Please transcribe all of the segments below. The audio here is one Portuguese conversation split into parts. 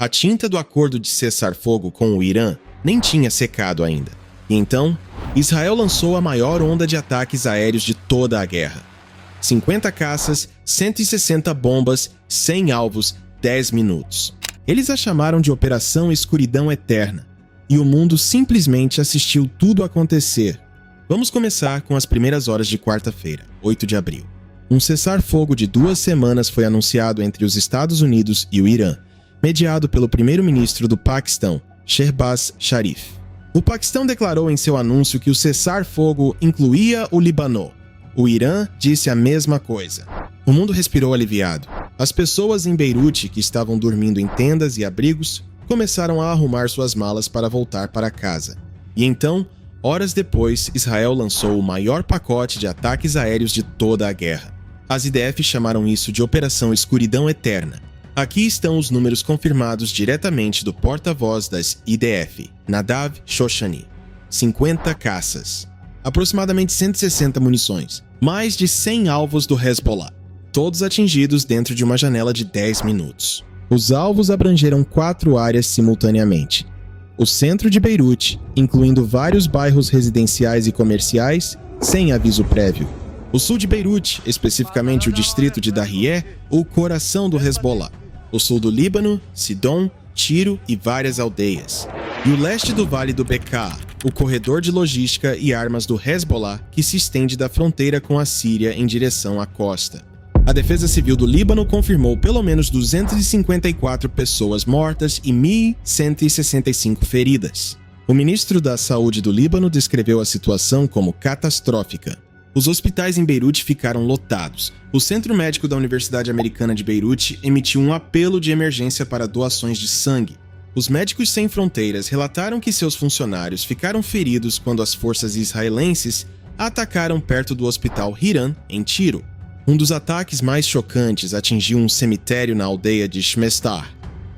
A tinta do acordo de cessar-fogo com o Irã nem tinha secado ainda. E então, Israel lançou a maior onda de ataques aéreos de toda a guerra. 50 caças, 160 bombas, 100 alvos, 10 minutos. Eles a chamaram de Operação Escuridão Eterna. E o mundo simplesmente assistiu tudo acontecer. Vamos começar com as primeiras horas de quarta-feira, 8 de abril. Um cessar-fogo de 2 semanas foi anunciado entre os Estados Unidos e o Irã, mediado pelo primeiro-ministro do Paquistão, Shehbaz Sharif. O Paquistão declarou em seu anúncio que o cessar-fogo incluía o Líbano. O Irã disse a mesma coisa. O mundo respirou aliviado. As pessoas em Beirute, que estavam dormindo em tendas e abrigos, começaram a arrumar suas malas para voltar para casa. E então, horas depois, Israel lançou o maior pacote de ataques aéreos de toda a guerra. As IDF chamaram isso de Operação Escuridão Eterna. Aqui estão os números confirmados diretamente do porta-voz das IDF, Nadav Shoshani. 50 caças, aproximadamente 160 munições, mais de 100 alvos do Hezbollah, todos atingidos dentro de uma janela de 10 minutos. Os alvos abrangeram 4 áreas simultaneamente. O centro de Beirute, incluindo vários bairros residenciais e comerciais, sem aviso prévio. O sul de Beirute, especificamente o distrito de Darrié, o coração do Hezbollah. O sul do Líbano, Sidom, Tiro e várias aldeias. E o leste do Vale do Bekaa, o corredor de logística e armas do Hezbollah, que se estende da fronteira com a Síria em direção à costa. A Defesa Civil do Líbano confirmou pelo menos 254 pessoas mortas e 1.165 feridas. O ministro da Saúde do Líbano descreveu a situação como catastrófica. Os hospitais em Beirute ficaram lotados. O Centro Médico da Universidade Americana de Beirute emitiu um apelo de emergência para doações de sangue. Os Médicos Sem Fronteiras relataram que seus funcionários ficaram feridos quando as forças israelenses atacaram perto do Hospital Hiran, em Tiro. Um dos ataques mais chocantes atingiu um cemitério na aldeia de Shmestar,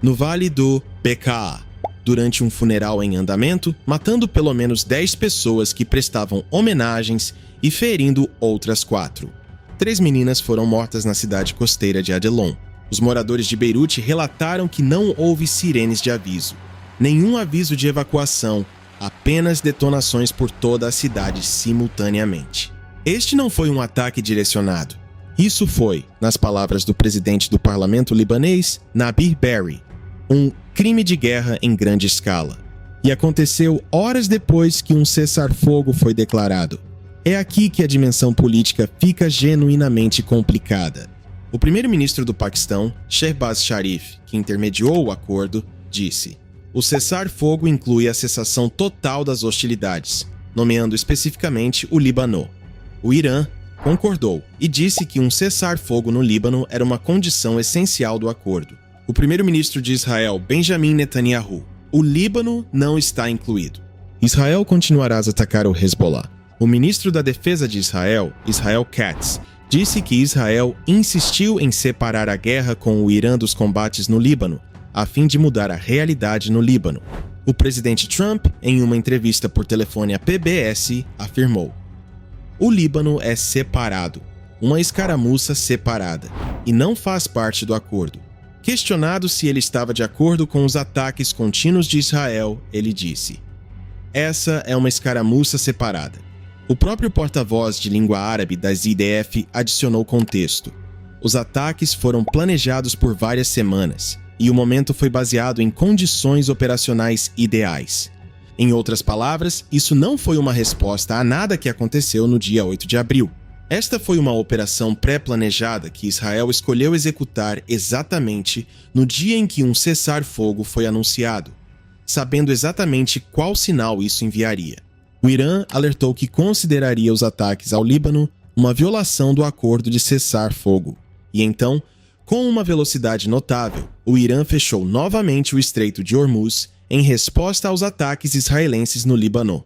no Vale do Bekaa, durante um funeral em andamento, matando pelo menos 10 pessoas que prestavam homenagens e ferindo outras 4. 3 meninas foram mortas na cidade costeira de Adelon. Os moradores de Beirute relataram que não houve sirenes de aviso, nenhum aviso de evacuação, apenas detonações por toda a cidade simultaneamente. Este não foi um ataque direcionado. Isso foi, nas palavras do presidente do parlamento libanês, Nabih Berri, um crime de guerra em grande escala. E aconteceu horas depois que um cessar-fogo foi declarado. É aqui que a dimensão política fica genuinamente complicada. O primeiro-ministro do Paquistão, Shehbaz Sharif, que intermediou o acordo, disse: o cessar-fogo inclui a cessação total das hostilidades, nomeando especificamente o Líbano. O Irã concordou e disse que um cessar-fogo no Líbano era uma condição essencial do acordo. O primeiro-ministro de Israel, Benjamin Netanyahu: o Líbano não está incluído. Israel continuará a atacar o Hezbollah. O ministro da Defesa de Israel, Israel Katz, disse que Israel insistiu em separar a guerra com o Irã dos combates no Líbano, a fim de mudar a realidade no Líbano. O presidente Trump, em uma entrevista por telefone à PBS, afirmou: o Líbano é separado, uma escaramuça separada, e não faz parte do acordo. Questionado se ele estava de acordo com os ataques contínuos de Israel, ele disse: essa é uma escaramuça separada. O próprio porta-voz de língua árabe das IDF adicionou contexto. Os ataques foram planejados por várias semanas, e o momento foi baseado em condições operacionais ideais. Em outras palavras, isso não foi uma resposta a nada que aconteceu no dia 8 de abril. Esta foi uma operação pré-planejada que Israel escolheu executar exatamente no dia em que um cessar-fogo foi anunciado, sabendo exatamente qual sinal isso enviaria. O Irã alertou que consideraria os ataques ao Líbano uma violação do acordo de cessar-fogo. E então, com uma velocidade notável, o Irã fechou novamente o Estreito de Hormuz em resposta aos ataques israelenses no Líbano.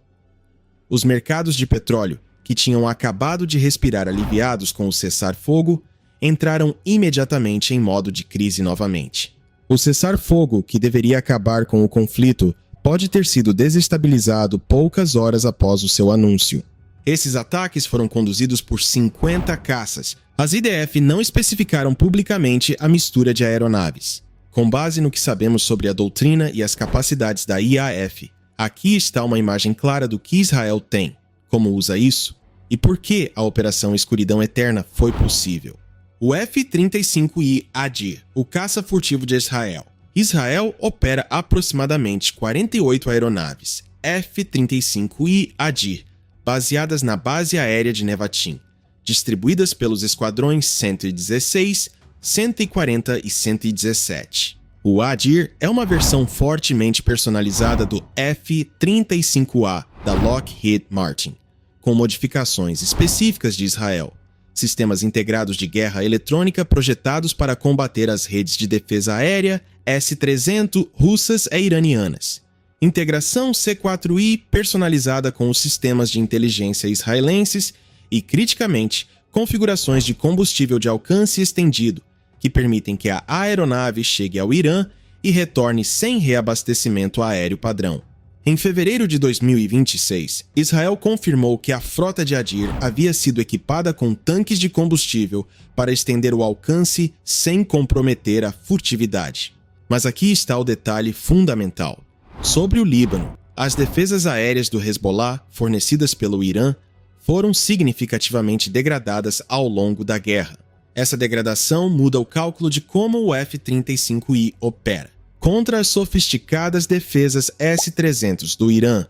Os mercados de petróleo, que tinham acabado de respirar aliviados com o cessar-fogo, entraram imediatamente em modo de crise novamente. O cessar-fogo, que deveria acabar com o conflito, pode ter sido desestabilizado poucas horas após o seu anúncio. Esses ataques foram conduzidos por 50 caças. As IDF não especificaram publicamente a mistura de aeronaves. Com base no que sabemos sobre a doutrina e as capacidades da IAF, aqui está uma imagem clara do que Israel tem, como usa isso e por que a Operação Escuridão Eterna foi possível. O F-35I Adir, o caça furtivo de Israel. Israel opera aproximadamente 48 aeronaves F-35I Adir, baseadas na base aérea de Nevatim, distribuídas pelos esquadrões 116, 140 e 117. O Adir é uma versão fortemente personalizada do F-35A da Lockheed Martin, com modificações específicas de Israel, sistemas integrados de guerra eletrônica projetados para combater as redes de defesa aérea S-300 russas e iranianas, integração C-4I personalizada com os sistemas de inteligência israelenses e, criticamente, configurações de combustível de alcance estendido, que permitem que a aeronave chegue ao Irã e retorne sem reabastecimento aéreo padrão. Em fevereiro de 2026, Israel confirmou que a frota de Adir havia sido equipada com tanques de combustível para estender o alcance sem comprometer a furtividade. Mas aqui está o detalhe fundamental. Sobre o Líbano, as defesas aéreas do Hezbollah, fornecidas pelo Irã, foram significativamente degradadas ao longo da guerra. Essa degradação muda o cálculo de como o F-35I opera. Contra as sofisticadas defesas S-300 do Irã,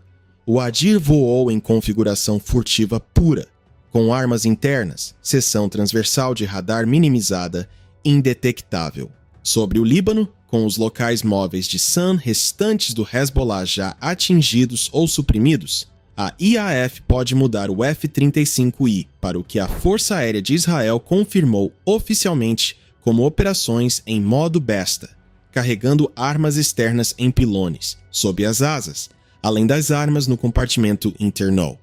o Adir voou em configuração furtiva pura, com armas internas, seção transversal de radar minimizada, indetectável. Sobre o Líbano, com os locais móveis de SAM restantes do Hezbollah já atingidos ou suprimidos, a IAF pode mudar o F-35I para o que a Força Aérea de Israel confirmou oficialmente como operações em modo besta, carregando armas externas em pilones, sob as asas, além das armas no compartimento interno.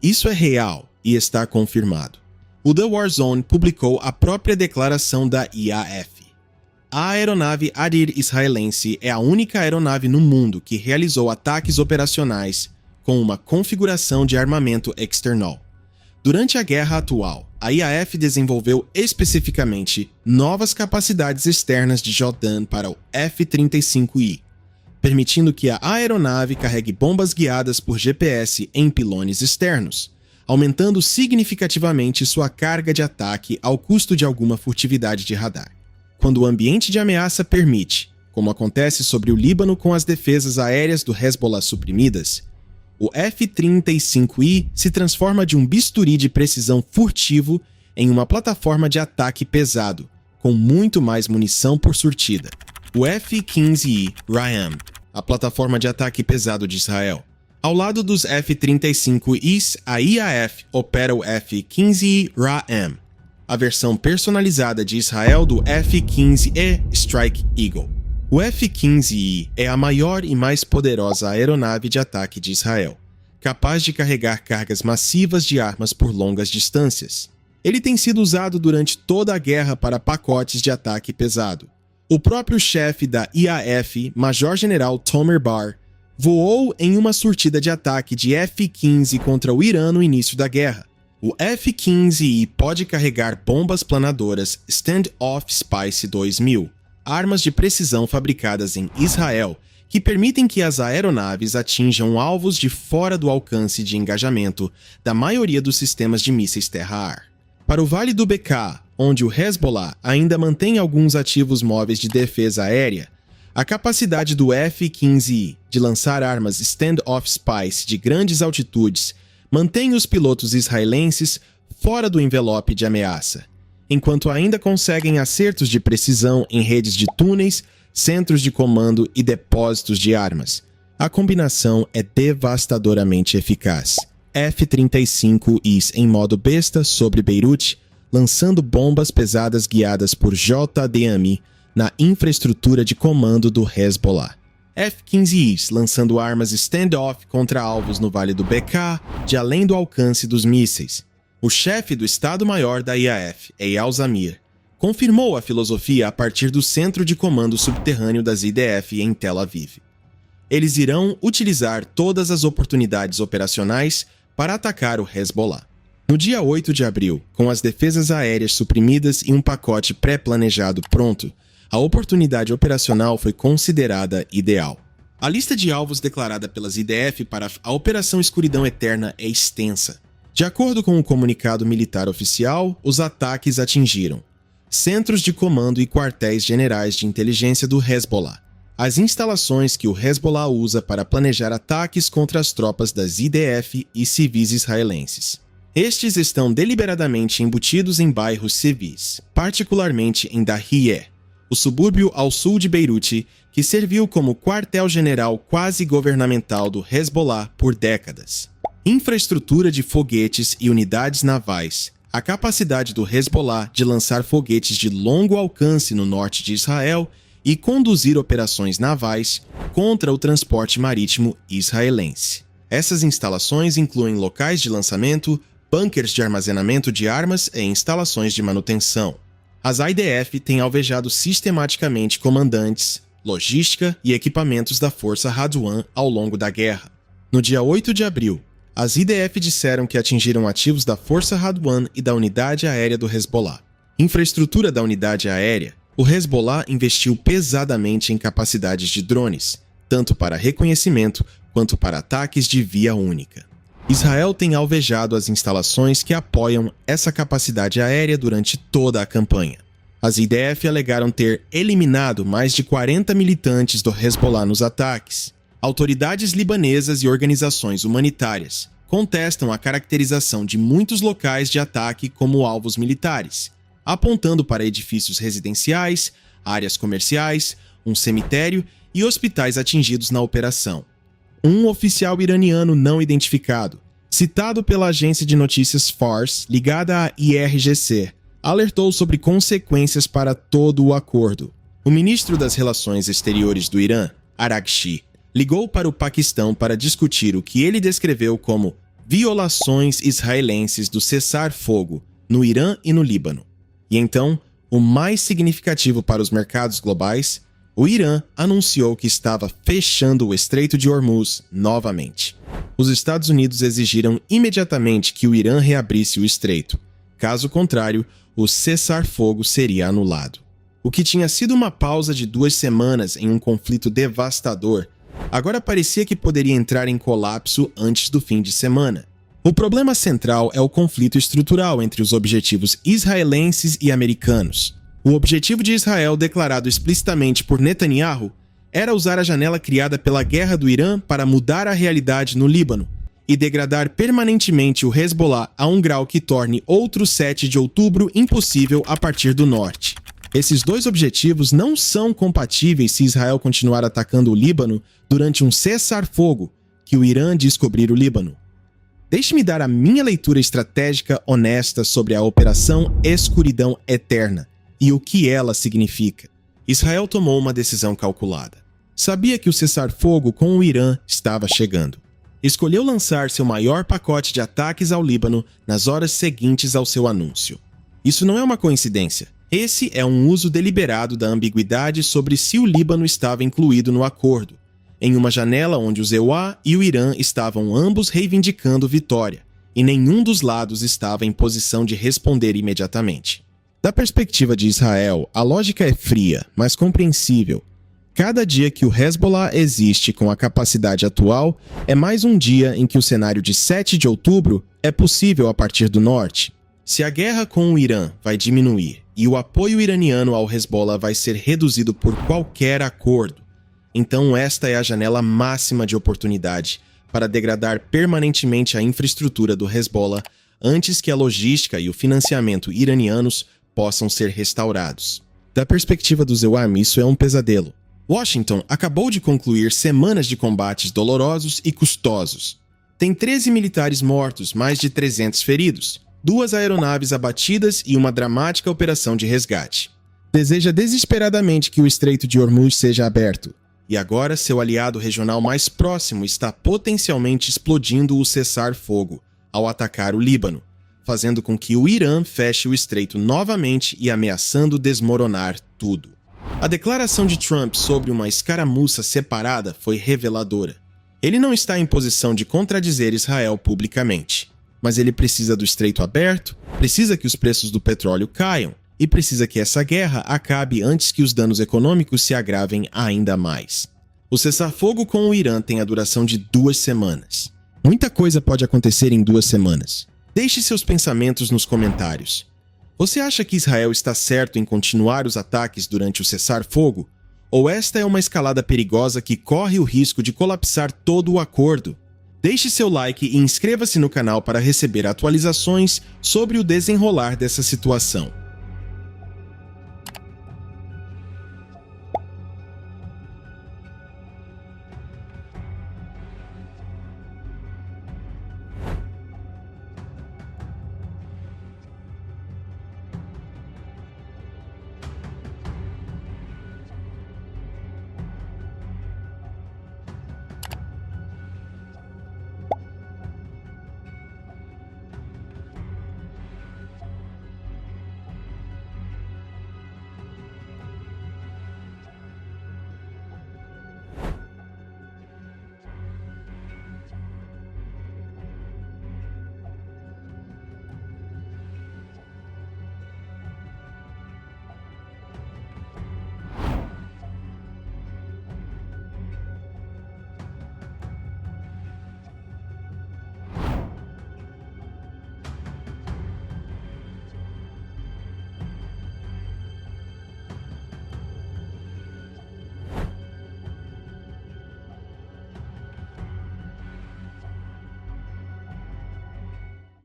Isso é real e está confirmado. O The War Zone publicou a própria declaração da IAF. A aeronave Adir israelense é a única aeronave no mundo que realizou ataques operacionais com uma configuração de armamento external. Durante a guerra atual, a IAF desenvolveu especificamente novas capacidades externas de Jordan para o F-35I, permitindo que a aeronave carregue bombas guiadas por GPS em pilones externos, aumentando significativamente sua carga de ataque ao custo de alguma furtividade de radar. Quando o ambiente de ameaça permite, como acontece sobre o Líbano com as defesas aéreas do Hezbollah suprimidas, o F-35I se transforma de um bisturi de precisão furtivo em uma plataforma de ataque pesado, com muito mais munição por surtida. O F-15I Ram, a plataforma de ataque pesado de Israel. Ao lado dos F-35Is, a IAF opera o F-15I Ram, a versão personalizada de Israel do F-15E Strike Eagle. O F-15I é a maior e mais poderosa aeronave de ataque de Israel, capaz de carregar cargas massivas de armas por longas distâncias. Ele tem sido usado durante toda a guerra para pacotes de ataque pesado. O próprio chefe da IAF, Major-General Tomer Bar, voou em uma surtida de ataque de F-15 contra o Irã no início da guerra. O F-15I pode carregar bombas planadoras Stand-Off Spice 2000, armas de precisão fabricadas em Israel, que permitem que as aeronaves atinjam alvos de fora do alcance de engajamento da maioria dos sistemas de mísseis terra-ar. Para o Vale do Bekaa, onde o Hezbollah ainda mantém alguns ativos móveis de defesa aérea, a capacidade do F-15I de lançar armas Stand-Off Spice de grandes altitudes mantém os pilotos israelenses fora do envelope de ameaça, enquanto ainda conseguem acertos de precisão em redes de túneis, centros de comando e depósitos de armas. A combinação é devastadoramente eficaz. F-35Is em modo besta sobre Beirute, lançando bombas pesadas guiadas por JDAMI na infraestrutura de comando do Hezbollah. F-15Is lançando armas stand-off contra alvos no Vale do Bekaa, de além do alcance dos mísseis. O chefe do Estado-Maior da IAF, Eyal Zamir, confirmou a filosofia a partir do Centro de Comando Subterrâneo das IDF em Tel Aviv. Eles irão utilizar todas as oportunidades operacionais para atacar o Hezbollah. No dia 8 de abril, com as defesas aéreas suprimidas e um pacote pré-planejado pronto, a oportunidade operacional foi considerada ideal. A lista de alvos declarada pelas IDF para a Operação Escuridão Eterna é extensa. De acordo com o comunicado militar oficial, os ataques atingiram centros de comando e quartéis generais de inteligência do Hezbollah, as instalações que o Hezbollah usa para planejar ataques contra as tropas das IDF e civis israelenses. Estes estão deliberadamente embutidos em bairros civis, particularmente em Dahiyeh, o subúrbio ao sul de Beirute, que serviu como quartel-general quase governamental do Hezbollah por décadas. Infraestrutura de foguetes e unidades navais. A capacidade do Hezbollah de lançar foguetes de longo alcance no norte de Israel e conduzir operações navais contra o transporte marítimo israelense. Essas instalações incluem locais de lançamento, bunkers de armazenamento de armas e instalações de manutenção. As IDF têm alvejado sistematicamente comandantes, logística e equipamentos da Força Radwan ao longo da guerra. No dia 8 de abril, as IDF disseram que atingiram ativos da Força Radwan e da unidade aérea do Hezbollah. Infraestrutura da unidade aérea. O Hezbollah investiu pesadamente em capacidades de drones, tanto para reconhecimento quanto para ataques de via única. Israel tem alvejado as instalações que apoiam essa capacidade aérea durante toda a campanha. As IDF alegaram ter eliminado mais de 40 militantes do Hezbollah nos ataques. Autoridades libanesas e organizações humanitárias contestam a caracterização de muitos locais de ataque como alvos militares, apontando para edifícios residenciais, áreas comerciais, um cemitério e hospitais atingidos na operação. Um oficial iraniano não identificado, citado pela agência de notícias Fars, ligada à IRGC, alertou sobre consequências para todo o acordo. O ministro das Relações Exteriores do Irã, Araghchi, ligou para o Paquistão para discutir o que ele descreveu como violações israelenses do cessar-fogo no Irã e no Líbano. E então, o mais significativo para os mercados globais, o Irã anunciou que estava fechando o Estreito de Hormuz novamente. Os Estados Unidos exigiram imediatamente que o Irã reabrisse o estreito. Caso contrário, o cessar-fogo seria anulado. O que tinha sido uma pausa de 2 semanas em um conflito devastador, agora parecia que poderia entrar em colapso antes do fim de semana. O problema central é o conflito estrutural entre os objetivos israelenses e americanos. O objetivo de Israel, declarado explicitamente por Netanyahu, era usar a janela criada pela guerra do Irã para mudar a realidade no Líbano e degradar permanentemente o Hezbollah a um grau que torne outro 7 de outubro impossível a partir do norte. Esses dois objetivos não são compatíveis se Israel continuar atacando o Líbano durante um cessar-fogo que o Irã diz cobrir o Líbano. Deixe-me dar a minha leitura estratégica honesta sobre a Operação Escuridão Eterna e o que ela significa. Israel tomou uma decisão calculada. Sabia que o cessar-fogo com o Irã estava chegando. Escolheu lançar seu maior pacote de ataques ao Líbano nas horas seguintes ao seu anúncio. Isso não é uma coincidência. Esse é um uso deliberado da ambiguidade sobre se o Líbano estava incluído no acordo, em uma janela onde os EUA e o Irã estavam ambos reivindicando vitória, e nenhum dos lados estava em posição de responder imediatamente. Da perspectiva de Israel, a lógica é fria, mas compreensível. Cada dia que o Hezbollah existe com a capacidade atual é mais um dia em que o cenário de 7 de outubro é possível a partir do norte. Se a guerra com o Irã vai diminuir e o apoio iraniano ao Hezbollah vai ser reduzido por qualquer acordo, então esta é a janela máxima de oportunidade para degradar permanentemente a infraestrutura do Hezbollah antes que a logística e o financiamento iranianos possam ser restaurados. Da perspectiva dos EUAM, isso é um pesadelo. Washington acabou de concluir semanas de combates dolorosos e custosos. Tem 13 militares mortos, mais de 300 feridos, 2 aeronaves abatidas e uma dramática operação de resgate. Deseja desesperadamente que o Estreito de Hormuz seja aberto. E agora seu aliado regional mais próximo está potencialmente explodindo o cessar-fogo ao atacar o Líbano, fazendo com que o Irã feche o estreito novamente e ameaçando desmoronar tudo. A declaração de Trump sobre uma escaramuça separada foi reveladora. Ele não está em posição de contradizer Israel publicamente, mas ele precisa do estreito aberto, precisa que os preços do petróleo caiam e precisa que essa guerra acabe antes que os danos econômicos se agravem ainda mais. O cessar-fogo com o Irã tem a duração de 2 semanas. Muita coisa pode acontecer em 2 semanas. Deixe seus pensamentos nos comentários. Você acha que Israel está certo em continuar os ataques durante o cessar-fogo? Ou esta é uma escalada perigosa que corre o risco de colapsar todo o acordo? Deixe seu like e inscreva-se no canal para receber atualizações sobre o desenrolar dessa situação.